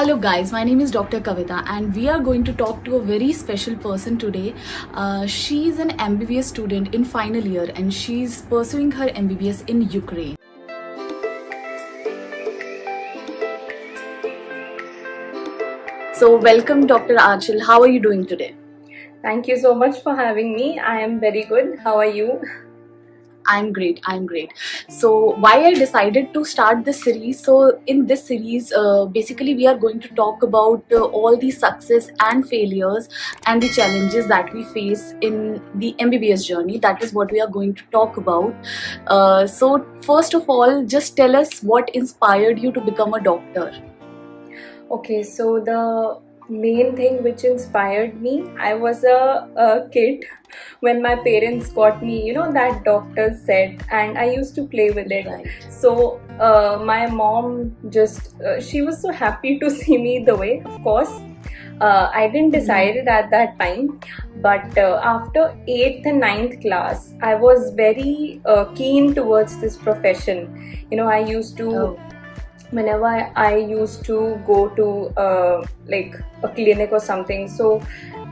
Hello guys, my name is Dr. Kavita and we are going to talk to a very special person today. She's an MBBS student in final year and she's pursuing her MBBS in Ukraine. So welcome Dr. Aanchal, how are you doing today? Thank you so much for having me. I am very good. How are you? I'm great. So why I decided to start this series? So in this series, basically we are going to talk about all the success and failures and the challenges that we face in the MBBS journey. That is what we are going to talk about. So first of all, just tell us what inspired you to become a doctor. Okay, so the main thing which inspired me, I was a kid when my parents got me, that doctor set, and I used to play with it. Right. So my mom she was so happy to see me the way, of course. I didn't decide it at that time, but after 8th and 9th class, I was very keen towards this profession. I used to, whenever I used to go to like a clinic or something, so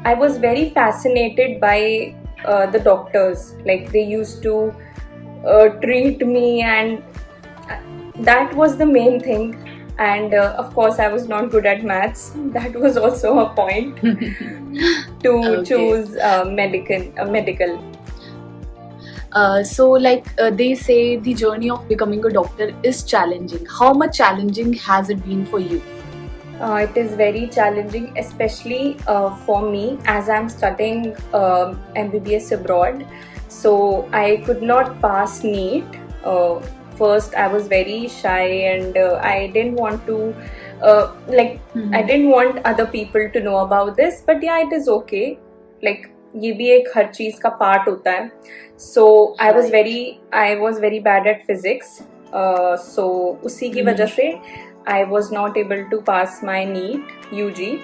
I was very fascinated by the doctors. Like they used to treat me, and that was the main thing. And of course I was not good at maths. That was also a point to choose medical. So they say the journey of becoming a doctor is challenging. How much challenging has it been for you? It is very challenging, especially for me, as I'm studying MBBS abroad. So I could not pass NEET. First, I was very shy and I didn't want to, I didn't want other people to know about this. But yeah, it is okay. Like, ये भी एक हर चीज का part होता है. So I was very bad at physics. So उसी की वजह से I was not able to pass my NEET UG.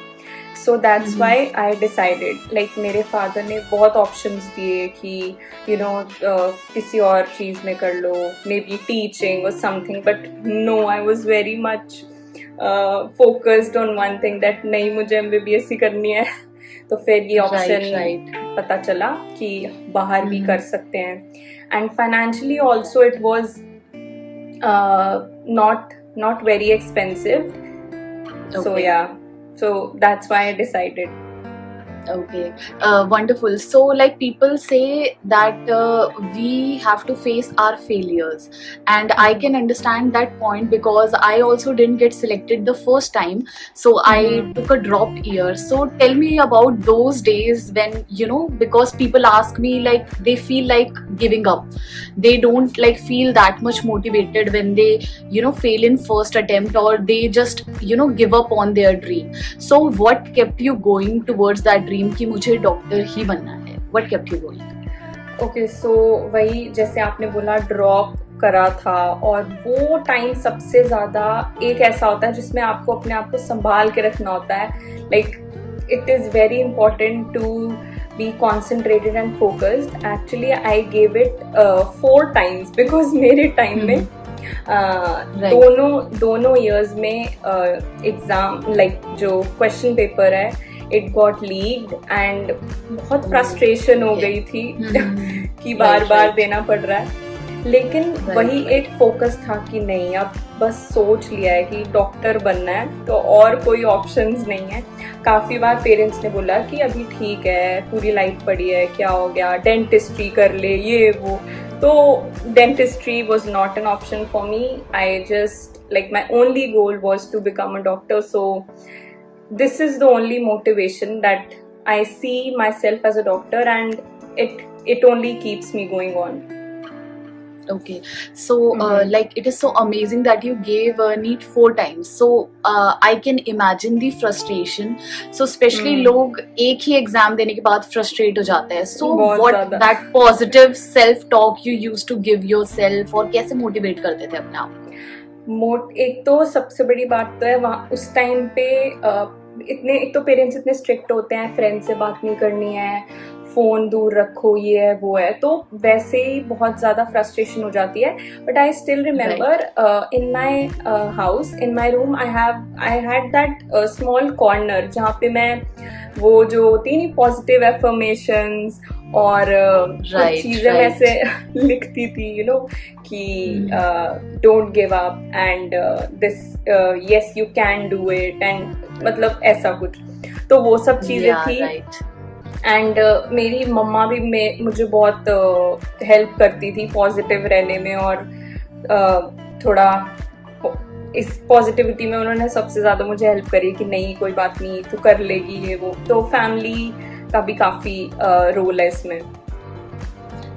So that's why I decided, like मेरे father ने बहुत options दिए कि किसी और चीज में कर लो, maybe teaching or something, but no, I was very much focused on one thing, that नहीं मुझे MBBS ही करनी है. तो फिर ये ऑप्शन पता चला कि बाहर भी कर सकते हैं. And financially also it was not very expensive. So yeah, so that's why I decided. Okay, wonderful. So like people say that we have to face our failures, and I can understand that point because I also didn't get selected the first time, so I took a drop year. So tell me about those days when because people ask me, like they feel like giving up, they don't like feel that much motivated when they fail in first attempt, or they just give up on their dream. So what kept you going towards that dream कि मुझे doctor ही बनना है? What kept you going? Okay, so वही जैसे आपने बोला drop करा था, और वो टाइम सबसे ज्यादा एक ऐसा होता है जिसमें आपको अपने आप को संभाल के रखना होता है. Like it is very important to be concentrated and focused. Actually I gave it 4 times because मेरे टाइम में दोनों years में एग्जाम जो क्वेश्चन पेपर है it got leaked and बहुत फ्रस्ट्रेशन हो गई थी कि बार देना पड़ रहा है. लेकिन वही एक फोकस था कि नहीं, अब बस सोच लिया है कि डॉक्टर बनना है, तो और कोई ऑप्शंस नहीं है. काफ़ी बार पेरेंट्स ने बोला कि अभी ठीक है, पूरी लाइफ पड़ी है, क्या हो गया, डेंटिस्ट्री कर ले, ये वो. तो dentistry was not an option for me. I just my only goal was to become a doctor. So this is the only motivation that I see myself as a doctor, and it only keeps me going on. Okay, so like it is so amazing that you gave NEET 4 times. So I can imagine the frustration. So especially लोग एक ही exam देने के बाद frustrate हो जाते हैं. So what that positive self talk you used to give yourself, और कैसे motivate करते थे अपने आप? एक तो सबसे बड़ी बात तो है वहाँ उस टाइम पे इतने, एक तो पेरेंट्स इतने स्ट्रिक्ट होते हैं, फ्रेंड से बात नहीं करनी है, फ़ोन दूर रखो, ये है वो है, तो वैसे ही बहुत ज़्यादा फ्रस्ट्रेशन हो जाती है. But I still remember in my house, in my room, I had that small corner जहाँ पे मैं वो जो होती नहीं पॉजिटिव एफर्मेशंस और कुछ चीज़ें वैसे लिखती थी, यू नो, कि don't give up and this, yes you can do it, and मतलब ऐसा कुछ. तो वो सब चीज़ें थी. एंड मेरी मम्मा भी मुझे बहुत हेल्प करती थी पॉजिटिव रहने में, और थोड़ा इस पॉजिटिविटी में उन्होंने सबसे ज़्यादा मुझे हेल्प करी कि नहीं कोई बात नहीं, तू कर लेगी ये वो. तो फैमिली का भी काफ़ी रोल है इसमें.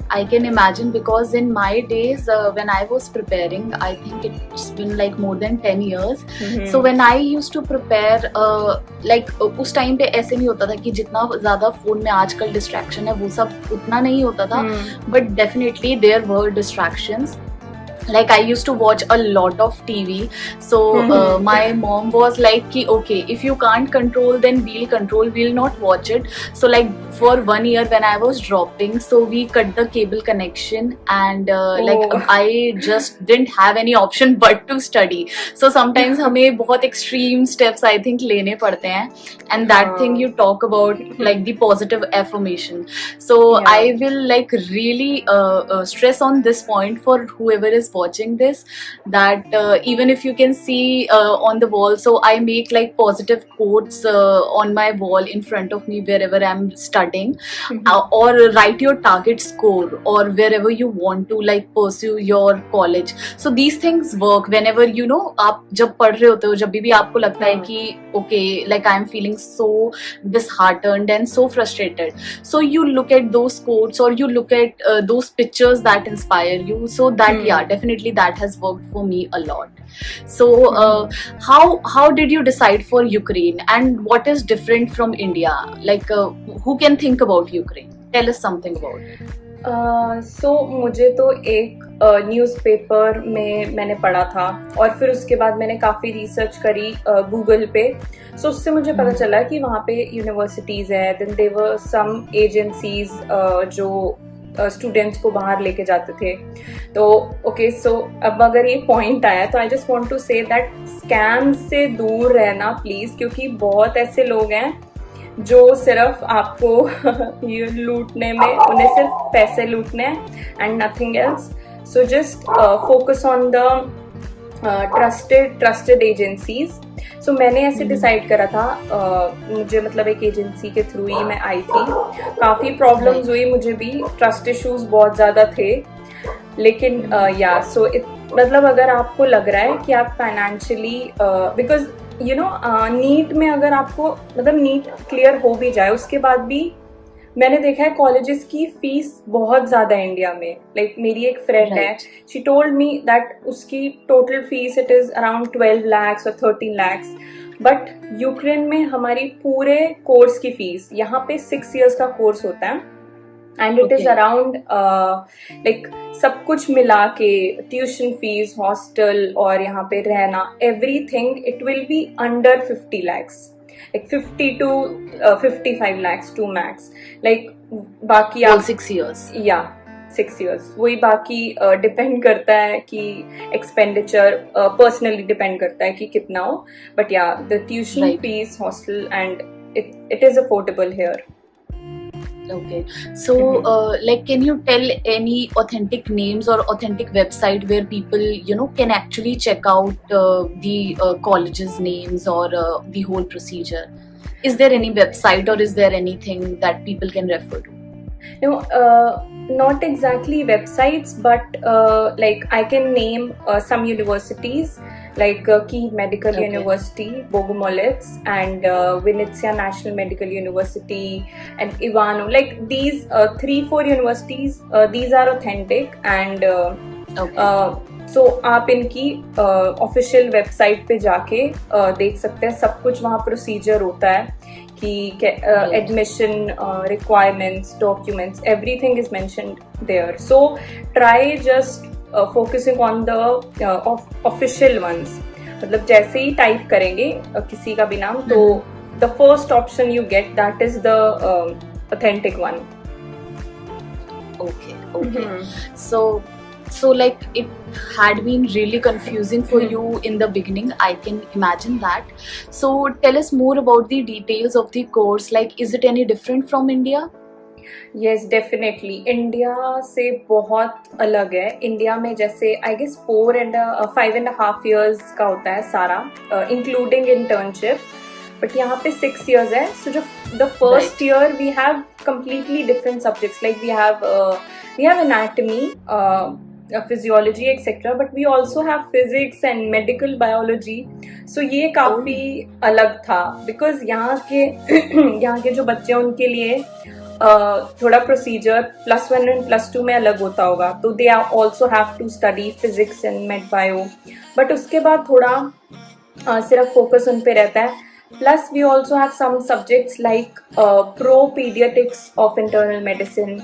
I can imagine, because in my days when I was preparing, I think it's been like more than 10 years. So when I used to prepare, like उस टाइम पे ऐसे नहीं होता था कि जितना ज़्यादा फ़ोन में आजकल डिस्ट्रैक्शन है वो सब उतना नहीं होता था. But definitely there were distractions. Like I used to watch a lot of TV, so my mom was like ki, okay, if you can't control then we'll control, we'll not watch it. So like for 1 year when I was dropping, so we cut the cable connection, and like I just didn't have any option but to study. So sometimes हमें बहुत extreme steps I think लेने पड़ते हैं, and that thing you talk about, like the positive affirmation. So I will like really stress on this point for whoever is watching this, that even if you can see on the wall, so I make like positive quotes on my wall in front of me wherever I'm studying, or write your target score, or wherever you want to like pursue your college. So these things work whenever, you know, आप जब पढ़ रहे होते हो, जब भी आपको लगता है कि okay, like I'm feeling so disheartened and so frustrated, so you look at those quotes, or you look at those pictures that inspire you. So that yeah, definitely that has worked for me a lot. So how did you decide for Ukraine, and what is different from India? Like who can think about Ukraine? Tell us something about it. So मुझे तो एक newspaper में मैंने पढ़ा था, और फिर उसके बाद मैंने काफ़ी रिसर्च करी गूगल पे. सो उससे मुझे पता चला कि वहाँ पे यूनिवर्सिटीज़ है, देन देवर सम एजेंसीज जो स्टूडेंट्स को बाहर लेके जाते थे. तो ओके, सो अब अगर ये पॉइंट आया तो I just want to say that scam से दूर रहना प्लीज़, क्योंकि बहुत ऐसे लोग हैं जो सिर्फ आपको ये लूटने में, उन्हें सिर्फ पैसे लूटने हैं and nothing else. So just focus on the trusted agencies. So मैंने ऐसे डिसाइड करा था, मुझे मतलब एक एजेंसी के थ्रू ही मैं आई थी. काफ़ी प्रॉब्लम्स हुई मुझे भी, ट्रस्ट इश्यूज बहुत ज़्यादा थे, लेकिन या सो मतलब अगर आपको लग रहा है कि आप financially, because you know NEET में अगर आपको मतलब नीट क्लियर हो भी जाए, उसके बाद भी मैंने देखा है कॉलेजेस की फीस बहुत ज़्यादा है इंडिया में. लाइक मेरी एक फ्रेंड है, शी टोल्ड मी दैट उसकी total fees it is around 12 lakhs और 13 lakhs. बट यूक्रेन में हमारी पूरे कोर्स की फीस, यहाँ पे 6 years का कोर्स होता है, and it is around like सब कुछ मिला के, ट्यूशन फीस, हॉस्टल और यहाँ पे रहना, everything, it will be under 50 lakhs. like 50 to 55 lakhs to max. Like बाकी आप 6 years, या 6 years, वही बाकी डिपेंड करता है कि एक्सपेंडिचर पर्सनली डिपेंड करता है कि कितना हो. बट या the tuition fees, hostel and it is affordable here. Okay, so like can you tell any authentic names or authentic website where people, you know, can actually check out the colleges names or the whole procedure? Is there any website, or is there anything that people can refer to? No, not exactly websites, but like I can name some universities like Kiev Medical University, Bogomolets, and Vinnytsia National Medical University, and Ivano. Like these 3-4 universities, these are authentic, and so आप इनकी official website पे जाके देख सकते हैं. सब कुछ वहाँ प्रोसीजर होता है कि admission requirements, documents, everything is mentioned there. So try just focusing on the official ones. मतलब जैसे ही टाइप करेंगे किसी का भी नाम, तो the first option you get, that is the authentic one. Okay, okay. So like it had been really confusing for you in the beginning, I can imagine that. So tell us more about the details of the course. Like, is it any different from India? Yes, definitely. India से बहुत अलग है. India में जैसे I guess 5.5 years का होता है सारा, इंक्लूडिंग इंटर्नशिप, बट यहाँ पे 6 years है. सो जो the first year we have completely different subjects, like we have anatomy, physiology, etc., but we also have physics and medical biology. So ये काफी अलग था, because यहाँ के यहाँ के जो बच्चे हैं उनके लिए थोड़ा प्रोसीजर +1 and +2 में अलग होता होगा, तो they also have to study physics and med bio, but उसके बाद थोड़ा सिर्फ फोकस उन पे रहता है. Plus we also have some subjects like pro pediatrics of internal medicine.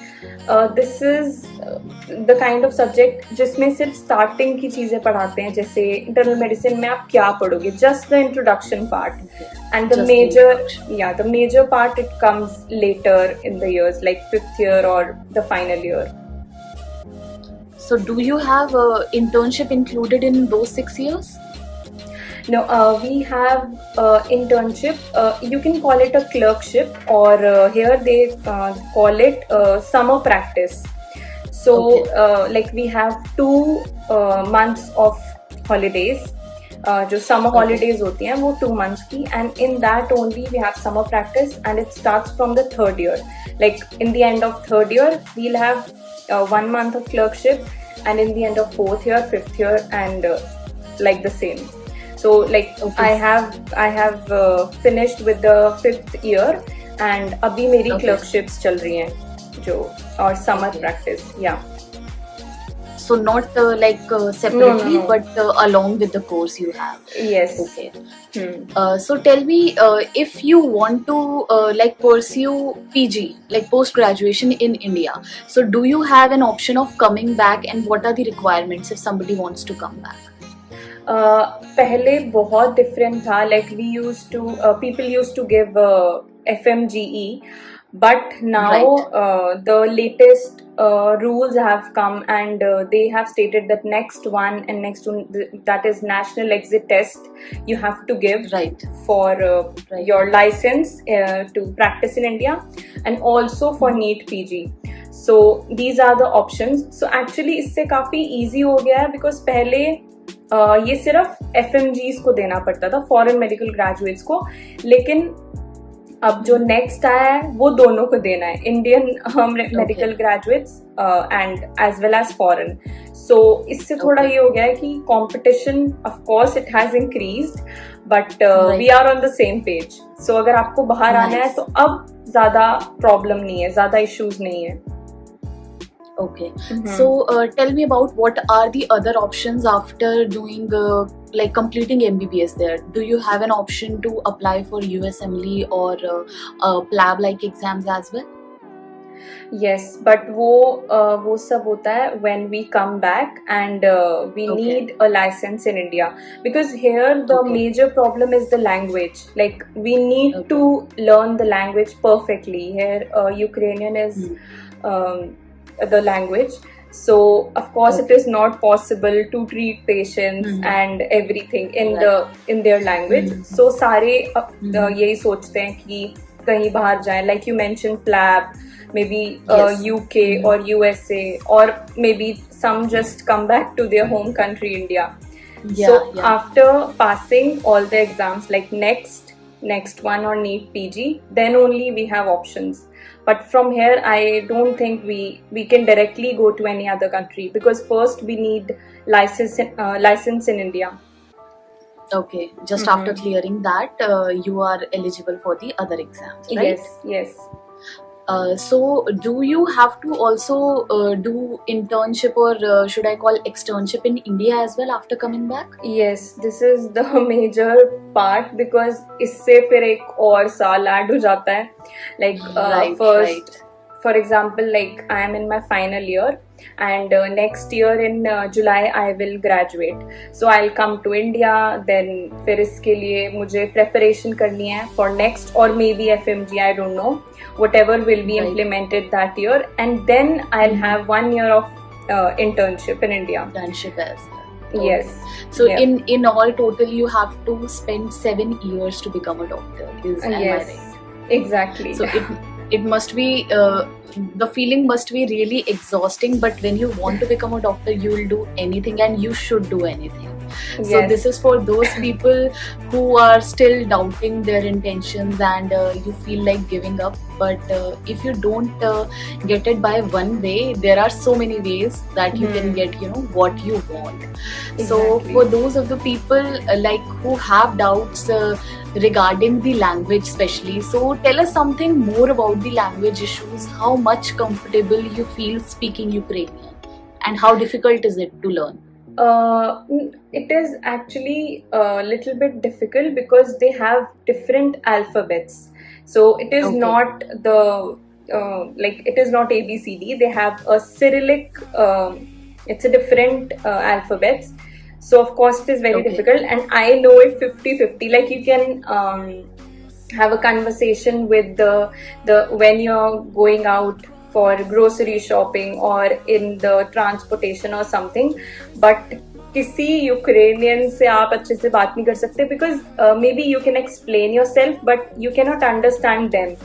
This is the kind of subject जिसमें सिर्फ स्टार्टिंग की चीज़ें पढ़ाते हैं, जैसे इंटरनल मेडिसिन में आप क्या पढ़ोगे, just the introduction part. And the major part, it comes later in the years, like 5th year or the final year. So do you have internship included in those 6 years? No, we have internship. You can call it a clerkship, or here they call it summer practice. So like we have 2 months of holidays. जो summer holidays होती हैं वो 2 months की, and in that only we have summer practice, and it starts from the 3rd year. Like in the end of 3rd year we'll have 1 month of clerkship, and in the end of 4th year, 5th year, and like the same. So like I have finished with the 5th year, and अभी मेरी clerkships चल रही हैं जो, और summer practice. So not separately, no. But along with the course you have. Yes. Okay. So tell me, if you want to like pursue PG, like post graduation in India, so do you have an option of coming back, and what are the requirements if somebody wants to come back? पहले बहुत different था. Like we used to people used to give FMGE, but now the latest rules have come, and they have stated that next one, that is national exit test, you have to give for your license to practice in India, and also for NEET PG. So these are the options. So actually इससे काफ़ी easy हो गया है, because पहले ये सिर्फ FMGs को देना पड़ता था, फॉरेन मेडिकल ग्रेजुएट्स को, लेकिन अब जो नेक्स्ट आया है वो दोनों को देना है, Indian medical graduates and as well as foreign. So इससे थोड़ा ये हो गया है कि competition, of course it has increased, but we are on the same page. So अगर आपको बाहर आना है तो अब ज्यादा प्रॉब्लम नहीं है, ज्यादा इश्यूज नहीं है. Okay. So tell me about what are the other options after doing like completing MBBS there. Do you have an option to apply for USMLE or PLAB like exams as well? Yes, but वो सब होता है when we come back, and we need a license in India, because here the major problem is the language. Like we need to learn the language perfectly. Here Ukrainian is the language, so of course it is not possible to treat patients and everything in their language. So सारे यही सोचते हैं कि कहीं बाहर जाएं, like you mentioned PLAB, maybe UK or USA, or maybe some just come back to their home country India. After passing all the exams, like next one or NEET PG, then only we have options. But from here, I don't think we can directly go to any other country, because first we need license in India. Okay, just after clearing that, you are eligible for the other exams, right? Yes. So do you have to also do internship, or should I call externship, in India as well after coming back? Yes, this is the major part, because इससे फिर एक और साल add हो जाता है. Like first, for example, like I am in my final year, and next year in July I will graduate. So I'll come to India, then फिर इसके लिए मुझे preparation करनी है for next or maybe FMG, I don't know, whatever will be implemented that year, and then I'll have 1 year of internship in India. Internship as well. Okay. Yes. So in all total you have to spend 7 years to become a doctor. Am I right? Exactly. So it must be the feeling must be really exhausting, but when you want to become a doctor you will do anything, and you should do anything. Yes. So this is for those people who are still doubting their intentions and you feel like giving up, but if you don't get it by one way, there are so many ways that you can get what you want. Exactly. So for those of the people like who have doubts regarding the language especially, so tell us something more about the language issues. How much comfortable you feel speaking Ukrainian, and how difficult is it to learn? It is actually a little bit difficult because they have different alphabets. So it is not the it is not ABCD. They have a Cyrillic. It's a different alphabets. So of course it is very difficult, and I know it 50-50. Like you can have a conversation with the when you're going out for grocery shopping or in the transportation or something, but किसी Ukrainian से आप अच्छे से बात नहीं कर सकते because maybe you can explain yourself but you cannot understand them,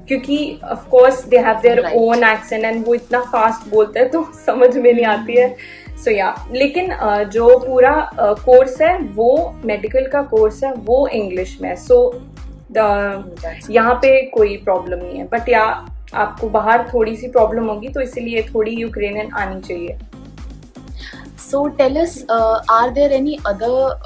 क्योंकि of course they have their own accent and वो इतना fast बोलते हैं तो समझ में नहीं आती है. So yeah, लेकिन जो पूरा कोर्स है वो मेडिकल का कोर्स है वो इंग्लिश में, so यहाँ पे कोई प्रॉब्लम नहीं है. बट या आपको बाहर थोड़ी सी प्रॉब्लम होगी, तो इसीलिए थोड़ी यूक्रेनियन आनी चाहिए. So tell us, are there any other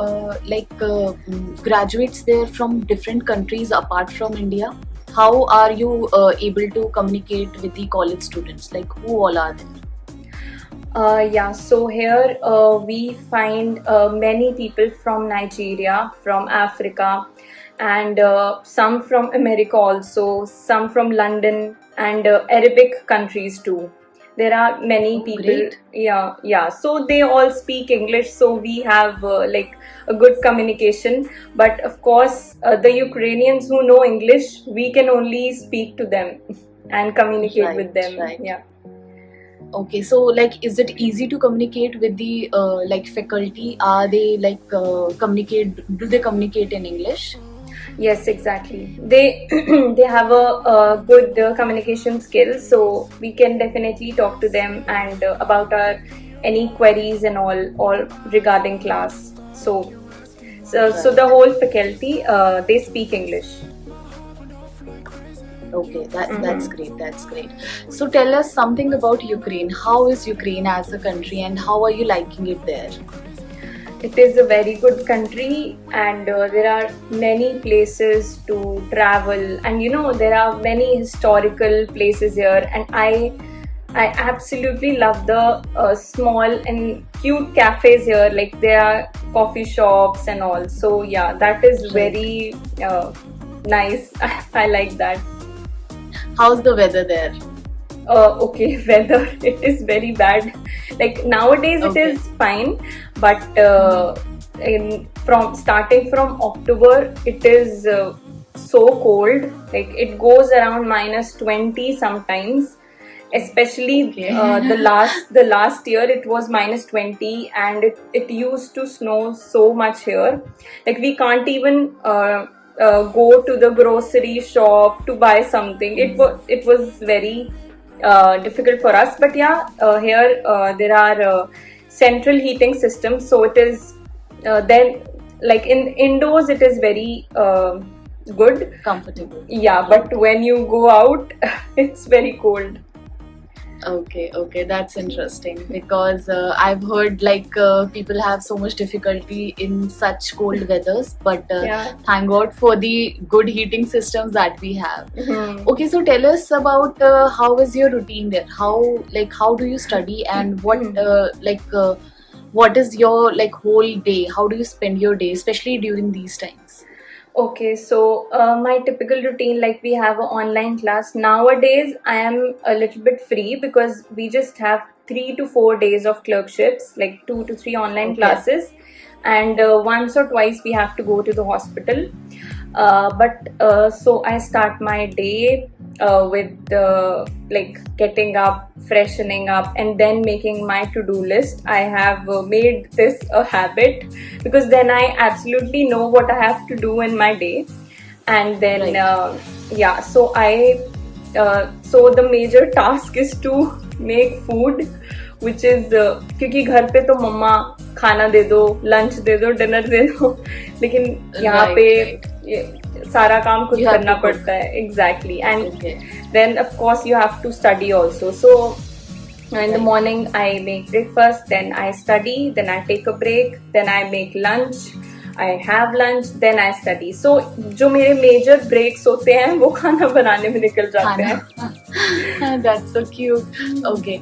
graduates there from different countries apart from India? How are you able to communicate with the college students? Like who all are there? So here we find many people from Nigeria, from Africa, and some from America also, some from London and Arabic countries too. There are many people. Great. Yeah. So they all speak English, so we have a good communication. But of course, the Ukrainians who know English, we can only speak to them and communicate with them. Right. Yeah. Okay, so is it easy to communicate with the faculty? Are they communicate? Do they communicate in English? Yes, exactly. They they have a good communication skills, so we can definitely talk to them and about our any queries and all regarding class. So the whole faculty they speak English. Okay, that's great. That's great. So tell us something about Ukraine. How is Ukraine as a country, and how are you liking it there? It is a very good country, and there are many places to travel, and there are many historical places here, and I absolutely love the small and cute cafes here. Like there are coffee shops and all. So yeah, that is very nice. I like that. How's the weather there? Okay, weather, it is very bad. Like nowadays it is fine, but starting from October it is so cold. Like it goes around -20 sometimes. Especially the last year it was -20, and it used to snow so much here. Like we can't even go to the grocery shop to buy something. It was very difficult for us, but yeah, here there are central heating systems, so it is then like in indoors it is very good, comfortable. Yeah, but when you go out it's very cold. Okay, that's interesting, because I've heard people have so much difficulty in such cold weathers, but thank God for the good heating systems that we have. Okay, so tell us about how is your routine there? How do you study, and what is your whole day? How do you spend your day, especially during these times? Okay, so my typical routine, like we have an online class. Nowadays, I am a little bit free because we just have 3 to 4 days of clerkships, like 2 to 3 online Okay. classes, and once or twice we have to go to the hospital. But so I start my day with like getting up, freshening up, and then making my to-do list. I have made this a habit because then I absolutely know what I have to do in my day. And then Right. yeah, so so the major task is to make food, which is क्योंकि घर पे तो मम्मा खाना दे दो, lunch दे दो, dinner दे दो, लेकिन यहाँ पे Right. Right. सारा काम खुद You have करना to cook. पड़ता है. Exactly. And Okay. then of course you have to study also. So in the Right. morning I make breakfast, then I study, then I take a break, then I make lunch, I have lunch, then I study. So जो मेरे major breaks होते हैं वो खाना बनाने में निकल जाते हैं. Hana. That's so cute. Okay.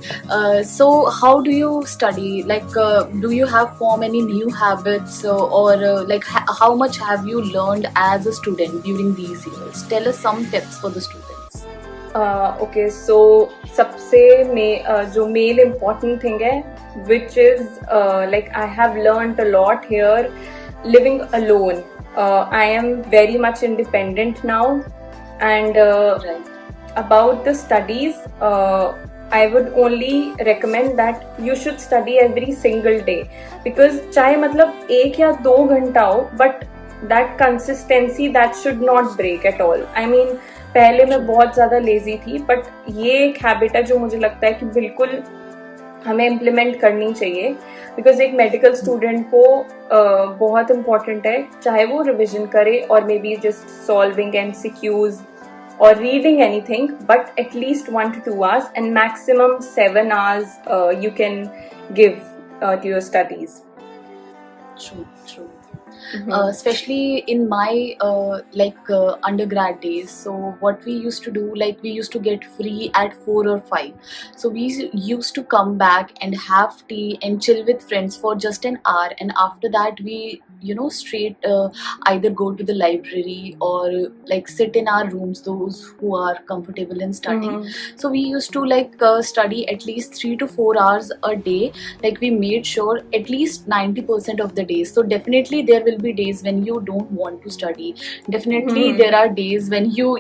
So how do you study? Like, do you have form any new habits, or like how much have you learned as a student during these years? Tell us some tips for the students. Okay, so सबसे जो main important thing है, which is like I have learned a lot here, living alone. I am very much independent now, and Right. about the studies, I would only recommend that you should study every single day, because चाहे मतलब 1 या 2 घंटा हो, but that consistency that should not break at all. I mean, पहले मैं बहुत ज़्यादा lazy थी, बट ये एक हैबिट है जो मुझे लगता है कि बिल्कुल हमें इम्प्लीमेंट करनी चाहिए, बिकॉज एक मेडिकल स्टूडेंट को बहुत इम्पॉर्टेंट है, चाहे वो रिविजन करे और may be just solving MCQs or reading anything, but at least 1 to 2 hours, and maximum 7 hours you can give to your studies. True. True. Mhm. Especially in my undergrad days, so what we used to do, like we used to get free at 4 or 5, so we used to come back and have tea and chill with friends for just an hour, and after that we straight either go to the library or like sit in our rooms, those who are comfortable in studying. Mhm. So we used to study at least 3 to 4 hours a day. Like we made sure at least 90% of the days. So definitely there will be days when you don't want to study. Definitely Mhm. there are days when you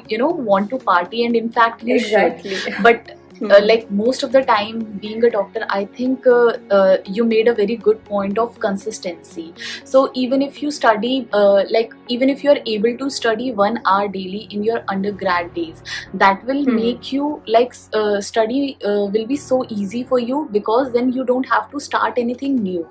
want to party, and in fact you Exactly. should. But like most of the time being a doctor, I think you made a very good point of consistency. So even if you study even if you are able to study 1 hour daily in your undergrad days, that will make you study will be so easy for you, because then you don't have to start anything new,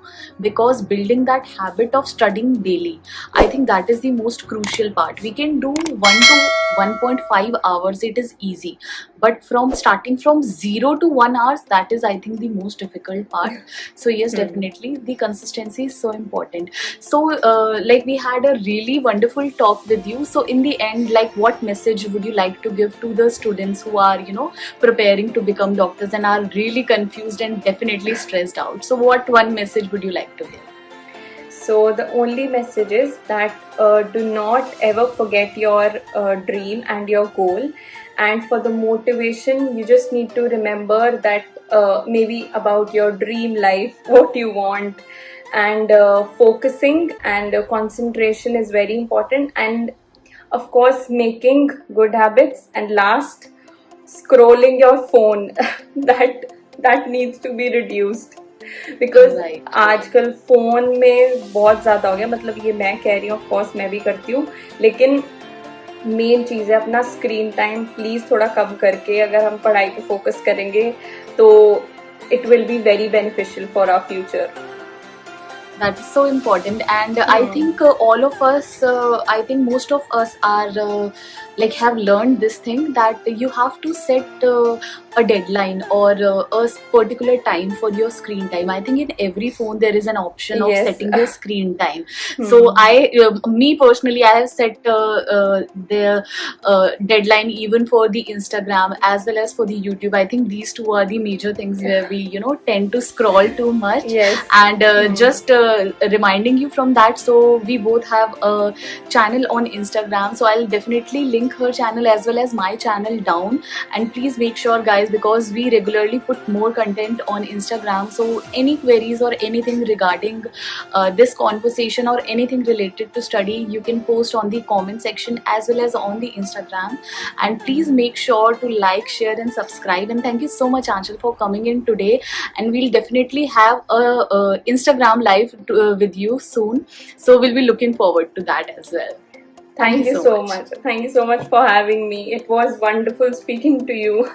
because building that habit of studying daily, I think that is the most crucial part. We can do 1 to 1.5 hours, it is easy, but from starting from 0 to 1 hours, that is I think the most difficult part. So yes, definitely the consistency is so important. So like we had a really wonderful talk with you. So in the end, like what message would you like to give to the students who are preparing to become doctors and are really confused and definitely stressed out? So what one message would you like to give? So the only message is that do not ever forget your dream and your goal. And for the motivation, you just need to remember that maybe about your dream life, what you want, and focusing and concentration is very important. And of course, making good habits. And last, scrolling your phone that needs to be reduced. Because Right. आजकल phone में बहुत ज्यादा हो गया, मतलब ये मैं कह रही हूँ, ऑफकोर्स मैं भी करती हूँ, लेकिन मेन चीज है अपना स्क्रीन टाइम प्लीज थोड़ा कम करके अगर हम पढ़ाई पे फोकस करेंगे तो it will be very beneficial for our future. That is so important, and I think all of us, I think most of us are have learned this thing, that you have to set a deadline or a particular time for your screen time. I think in every phone there is an option of Yes. setting your screen time. So me personally, I have set the deadline even for the Instagram as well as for the YouTube. I think these two are the major things where we tend to scroll too much. Yes. And just reminding you from that. So we both have a channel on Instagram, so I'll definitely link her channel as well as my channel down. And please make sure guys, because we regularly put more content on Instagram, so any queries or anything regarding this conversation or anything related to study, you can post on the comment section as well as on the Instagram. And please make sure to like, share and subscribe. And thank you so much, Aanchal, for coming in today. And we'll definitely have a Instagram live with you soon, so we'll be looking forward to that as well. Thank you so much. Thank you so much for having me. It was wonderful speaking to you.